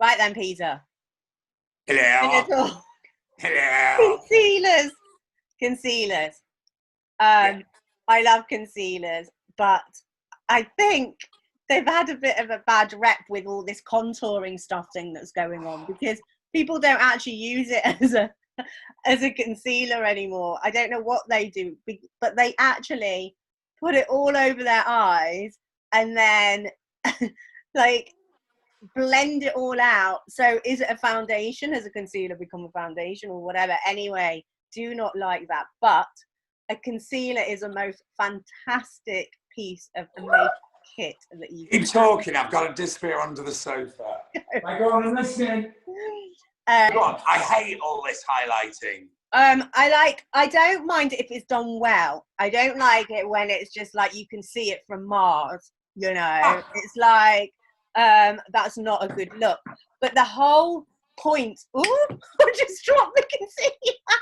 Right then, Peter. Hello. Hello. Concealers. I love concealers, but I think they've had a bit of a bad rep with all this contouring stuff thing that's going on, because people don't actually use it as a concealer anymore. I don't know what they do, but they actually put it all over their eyes and then like blend it all out. So is it a foundation? Has a concealer become a foundation or whatever? Anyway, do not like that. But a concealer is a most fantastic piece of makeup kit that you keep talking. I've got to disappear under the sofa. Go on and listen. Go on. I hate all this highlighting. I don't mind if it's done well. I don't like it when it's just like you can see it from Mars, you know. It's like that's not a good look. But the whole point, I just dropped the concealer.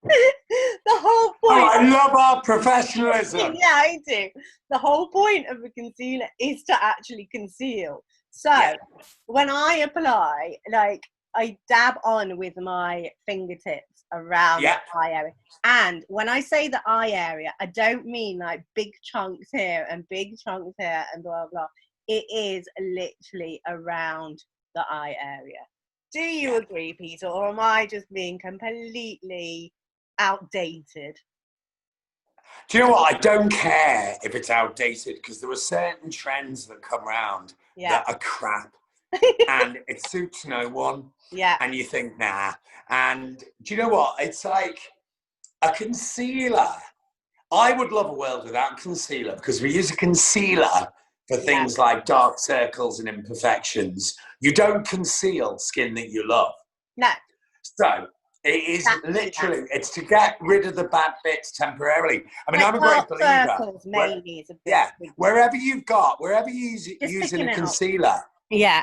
The whole point. I love our professionalism. Yeah, I do. The whole point of a concealer is to actually conceal. So when I apply, like, I dab on with my fingertips around the eye area. And when I say the eye area, I don't mean like big chunks here and big chunks here and blah, blah. It is literally around the eye area. Do you agree, Peter? Or am I just being completely outdated? Do you know what? I don't care if it's outdated, because there are certain trends that come around that are crap. And it suits no one. Yeah. And you think, nah. And do you know what? It's like a concealer. I would love a world without concealer, because we use a concealer for things like dark circles and imperfections. You don't conceal skin that you love. No. So it is literally, it's to get rid of the bad bits temporarily. I mean, I'm a great believer. Circles, maybe is a bit big. Wherever you're using a concealer,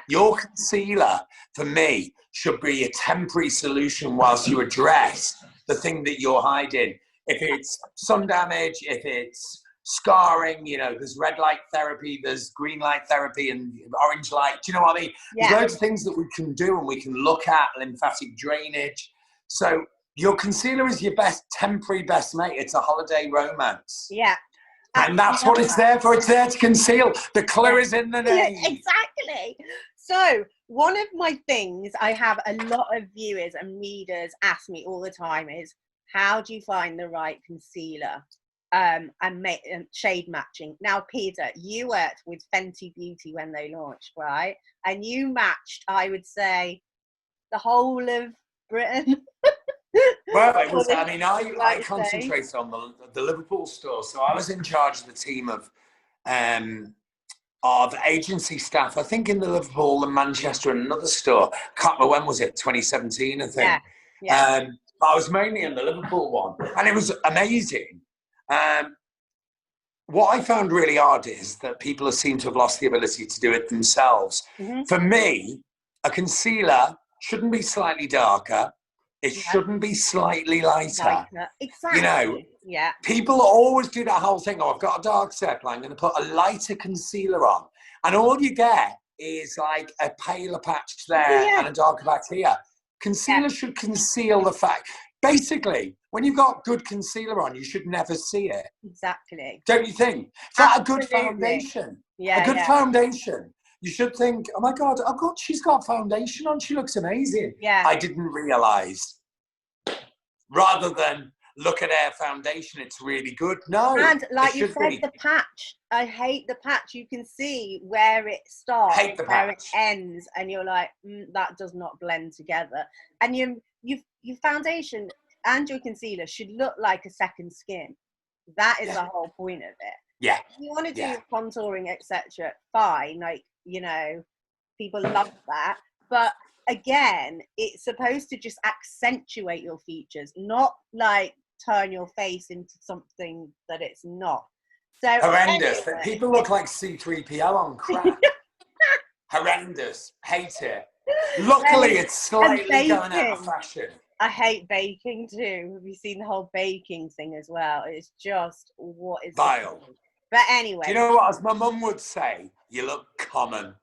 your concealer, for me, should be a temporary solution whilst you address the thing that you're hiding. If it's sun damage, if it's scarring, you know, there's red light therapy, there's green light therapy and orange light. Do you know what I mean? There's loads of things that we can do and we can look at, lymphatic drainage. So your concealer is your temporary best mate. It's a holiday romance. Yeah. And that's what it's there for. It's there to conceal. The clue is in the name. Exactly. So one of my things I have a lot of viewers and readers ask me all the time is, how do you find the right concealer and shade matching? Now, Peter, you worked with Fenty Beauty when they launched, right? And you matched, I would say, the whole of Britain. Well, it was, I mean, I concentrated on the Liverpool store. So I was in charge of the team of agency staff, I think in the Liverpool and Manchester and another store. Can't remember when was it, 2017, I think. Yeah. I was mainly in the Liverpool one, and it was amazing. What I found really odd is that people seem to have lost the ability to do it themselves. Mm-hmm. For me, a concealer shouldn't be slightly darker. It shouldn't be slightly lighter. Exactly. You know, people always do that whole thing, I've got a dark circle, I'm going to put a lighter concealer on. And all you get is like a paler patch there and a darker patch here. Concealer should conceal the fact. Basically, when you've got good concealer on, you should never see it. Exactly. Don't you think? It's like a good foundation. Yeah, a good foundation. You should think, oh my God, she's got foundation on. She looks amazing. Yeah. I didn't realise. Rather than look at her foundation, it's really good. No. And like you said, the patch. I hate the patch. You can see where it starts, where it ends, and you're like, that does not blend together. And your foundation and your concealer should look like a second skin. That is the whole point of it. Yeah. If you want to do your contouring, etc., fine. Like, you know, people love that. But again, it's supposed to just accentuate your features, not like turn your face into something that it's not. So horrendous. Anyway, people look like C3PO on crack. Horrendous. Hate it. Luckily, it's slightly going out of fashion. I hate baking too. Have you seen the whole baking thing as well? It's just, what is vile. But anyway. Do you know what, as my mum would say, you look common.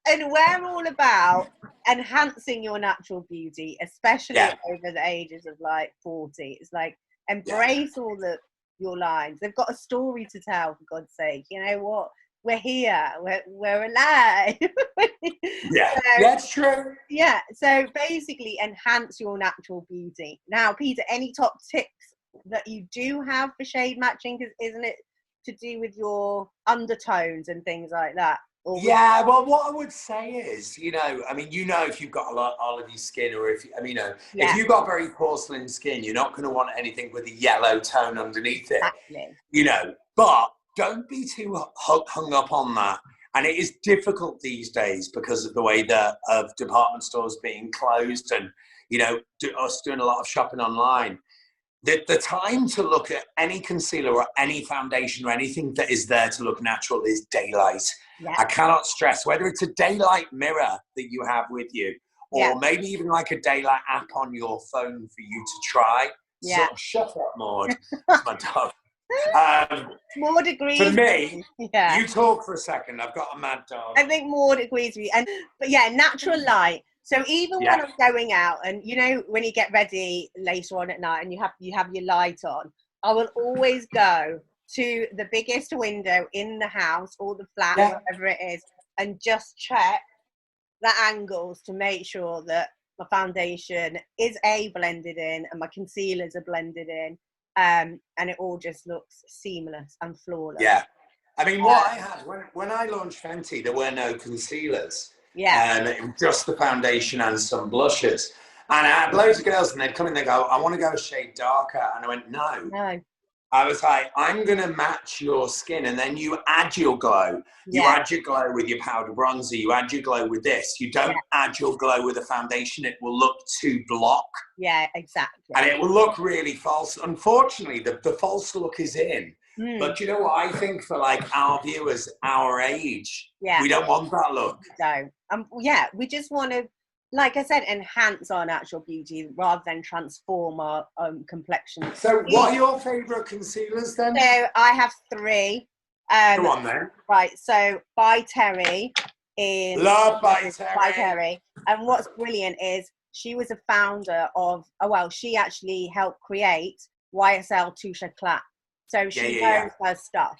And we're all about enhancing your natural beauty, especially over the ages of like 40. It's like embrace all your lines. They've got a story to tell, for God's sake. You know what? We're here. We're alive. Yeah, that's true. Yeah. So basically, enhance your natural beauty. Now, Peter, any top tips that you do have for shade matching? Because isn't it to do with your undertones and things like that? Yeah, well, what I would say is, you know, I mean, you know, if you've got a lot olive skin, or if I mean, you know, if you've got very porcelain skin, you're not going to want anything with a yellow tone underneath it. Exactly. You know, but don't be too hung up on that. And it is difficult these days because of the way that of department stores being closed, and you know, us doing a lot of shopping online. The time to look at any concealer or any foundation or anything that is there to look natural is daylight. Yeah. I cannot stress, whether it's a daylight mirror that you have with you, or maybe even like a daylight app on your phone for you to try. Yeah. So, shut up, Maud. That's my dog. Maud agrees. For me, you talk for a second. I've got a mad dog. I think Maud agrees with you. But yeah, natural light. So even when I'm going out, and you know, when you get ready later on at night and you have your light on, I will always go to the biggest window in the house or the flat, wherever it is, and just check the angles to make sure that my foundation is blended in and my concealers are blended in, and it all just looks seamless and flawless. Yeah, I mean, what I had when I launched Fenty, there were no concealers. Yeah, just the foundation and some blushes. And I had loads of girls, and they'd come in, they go, I want to go a shade darker. And I went, no. I was like, I'm going to match your skin, and then you add your glow. You add your glow with your powder bronzer. You add your glow with this. You don't add your glow with a foundation. It will look too block. Yeah, exactly. And it will look really false. Unfortunately, the false look is in. But you know what? I think for like our viewers, our age, we don't want that look. No. We just want to, like I said, enhance our natural beauty rather than transform our complexion. So what are your favourite concealers then? So I have 3. Go on then. Right, so by Terry. Love by Terry. And what's brilliant is she was a founder of, she actually helped create YSL Touche Éclat. So she knows her stuff.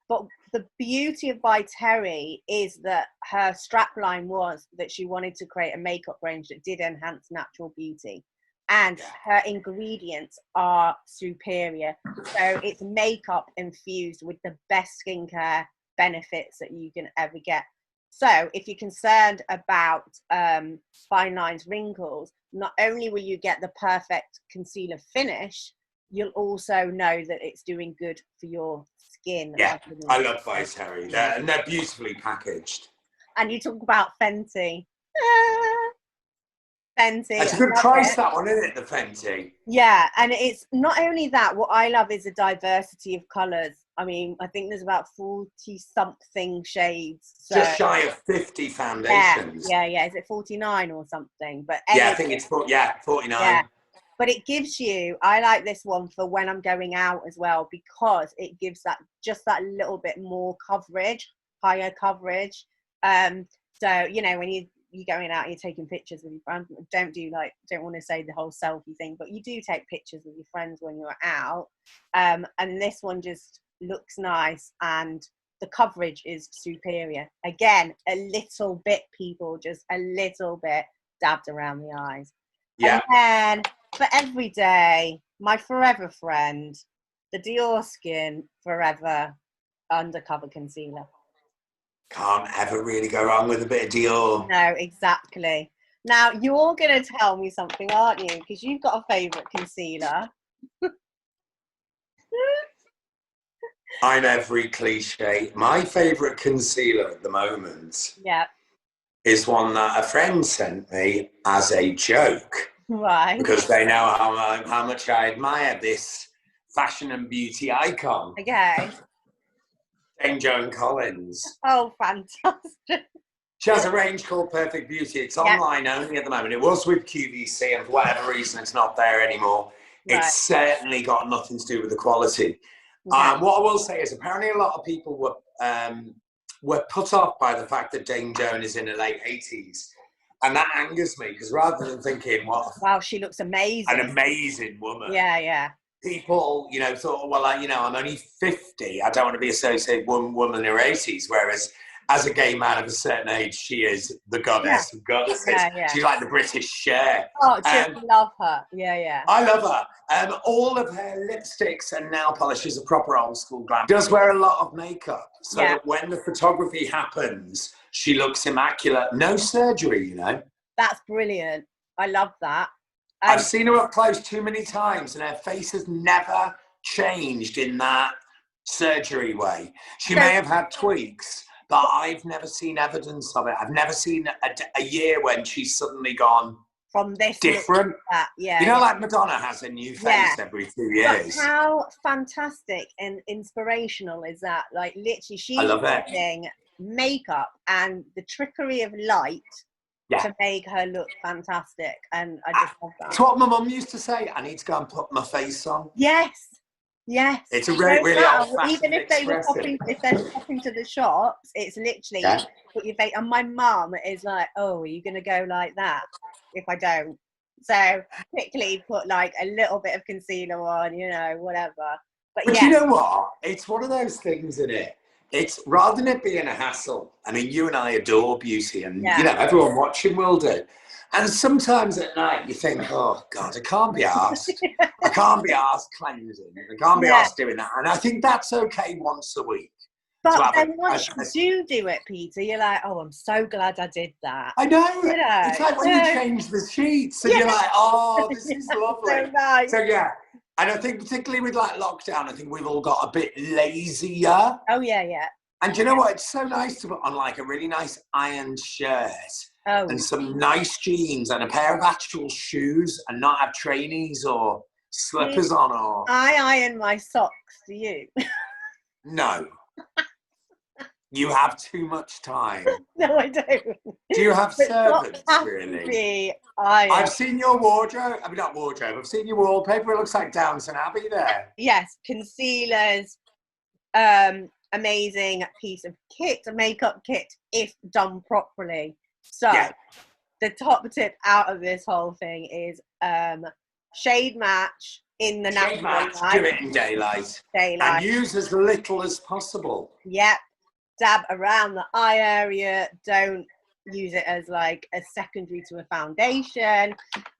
But the beauty of By Terry is that her strapline was that she wanted to create a makeup range that did enhance natural beauty. And her ingredients are superior. So it's makeup infused with the best skincare benefits that you can ever get. So if you're concerned about fine lines, wrinkles, not only will you get the perfect concealer finish, you'll also know that it's doing good for your skin. Yeah, I love By Terry. And they're beautifully packaged. And you talk about Fenty. Fenty. It's a good price, that one, isn't it, the Fenty? Yeah, and it's not only that, what I love is the diversity of colours. I mean, I think there's about 40-something shades. So. Just shy of 50 foundations. Yeah. Is it 49 or something? But anyway, I think it's 49. Yeah. But it gives you, I like this one for when I'm going out as well, because it gives that little bit more coverage, higher coverage. So, you know, when you're going out and you're taking pictures with your friends, don't want to say the whole selfie thing, but you do take pictures with your friends when you're out. And this one just looks nice, and the coverage is superior. Again, a little bit, people, just a little bit dabbed around the eyes. Yeah. And then for every day, my forever friend, the Diorskin Forever Undercover Concealer. Can't ever really go wrong with a bit of Dior. No, exactly. Now, you're going to tell me something, aren't you? Because you've got a favourite concealer. I'm every cliche. My favourite concealer at the moment is one that a friend sent me as a joke. Right. Because they know how much I admire this fashion and beauty icon. Okay. Dame Joan Collins. Oh, fantastic. She has a range called Perfect Beauty. It's online only at the moment. It was with QVC, and for whatever reason, it's not there anymore. Right. It's certainly got nothing to do with the quality. What I will say is apparently a lot of people were we're put off by the fact that Dame Joan is in her late 80s. And that angers me, because rather than thinking, wow, she looks amazing. An amazing woman. Yeah, yeah. People, you know, thought, well, I'm only 50. I don't want to be associated with one woman in her 80s. Whereas as a gay man of a certain age, she is the goddess of goddesses. Yeah. She's like the British Cher. Oh, just love her. Yeah, yeah. I love her. All of her lipsticks and nail polishes are proper old school glam. She does wear a lot of makeup, so that when the photography happens, she looks immaculate. No surgery, you know. That's brilliant. I love that. I've seen her up close too many times, and her face has never changed in that surgery way. She may have had tweaks, but I've never seen evidence of it. I've never seen a year when she's suddenly gone from this different. That. Yeah, you know, like Madonna has a new face every 2 years. But how fantastic and inspirational is that? Like, literally, she's using makeup and the trickery of light to make her look fantastic, and I just love that. It's what my mum used to say. I need to go and put my face on. Yes. It's a really old-fashioned even if they were popping, if they're popping to the shops, it's literally put your face. And my mum is like, "Oh, are you going to go like that if I don't?" So quickly put like a little bit of concealer on, you know, whatever. But you know what? It's one of those things, isn't it? It's rather than it being a hassle. I mean, you and I adore beauty, and you know, everyone watching will do. And sometimes at night you think, oh God, I can't be arsed. I can't be arsed cleansing. I can't be arsed doing that. And I think that's okay once a week. But then once you do it, Peter, you're like, oh, I'm so glad I did that. I know. You know? It's like when you change the sheets and you're like, oh, this is lovely. So nice. So yeah. And I think particularly with like lockdown, I think we've all got a bit lazier. Oh, yeah. And you know what? It's so nice to put on like a really nice ironed shirt and some nice jeans and a pair of actual shoes and not have trainees or slippers on. Or I iron my socks. Do you? No. You have too much time. No, I don't. Do you have servants, really? I've seen your wardrobe. I mean, not wardrobe. I've seen your wallpaper. It looks like Downton Abbey there. Yes, concealers. Amazing piece of kit, a makeup kit, if done properly. So, the top tip out of this whole thing is shade match in the natural light. Do it in daylight. And use as little as possible. Yep. Dab around the eye area. Don't use it as like a secondary to a foundation.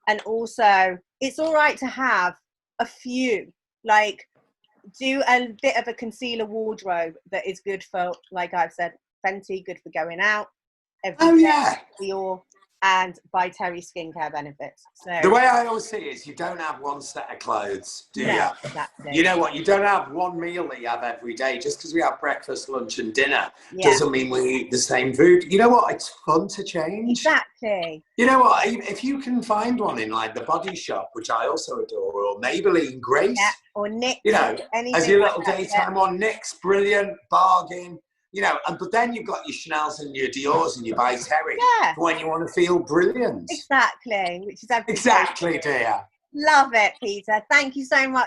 And also, it's all right to have a few, like, do a bit of a concealer wardrobe that is good for, like I've said, Fenty, good for going out. Dior, and by Terry skincare benefits. So the way I always see it is you don't have one set of clothes, do you? Exactly. You know what? You don't have one meal that you have every day. Just because we have breakfast, lunch and dinner doesn't mean we eat the same food. You know what? It's fun to change. Exactly. You know what? If you can find one in like the Body Shop, which I also adore, or Maybelline Grace. Yeah, or NYX. You know, as your little daytime one, NYX, brilliant, bargain. You know, but then you've got your Chanels and your Diors and your by Terry when you want to feel brilliant. Exactly, which is everything. Exactly, dear. Love it, Peter. Thank you so much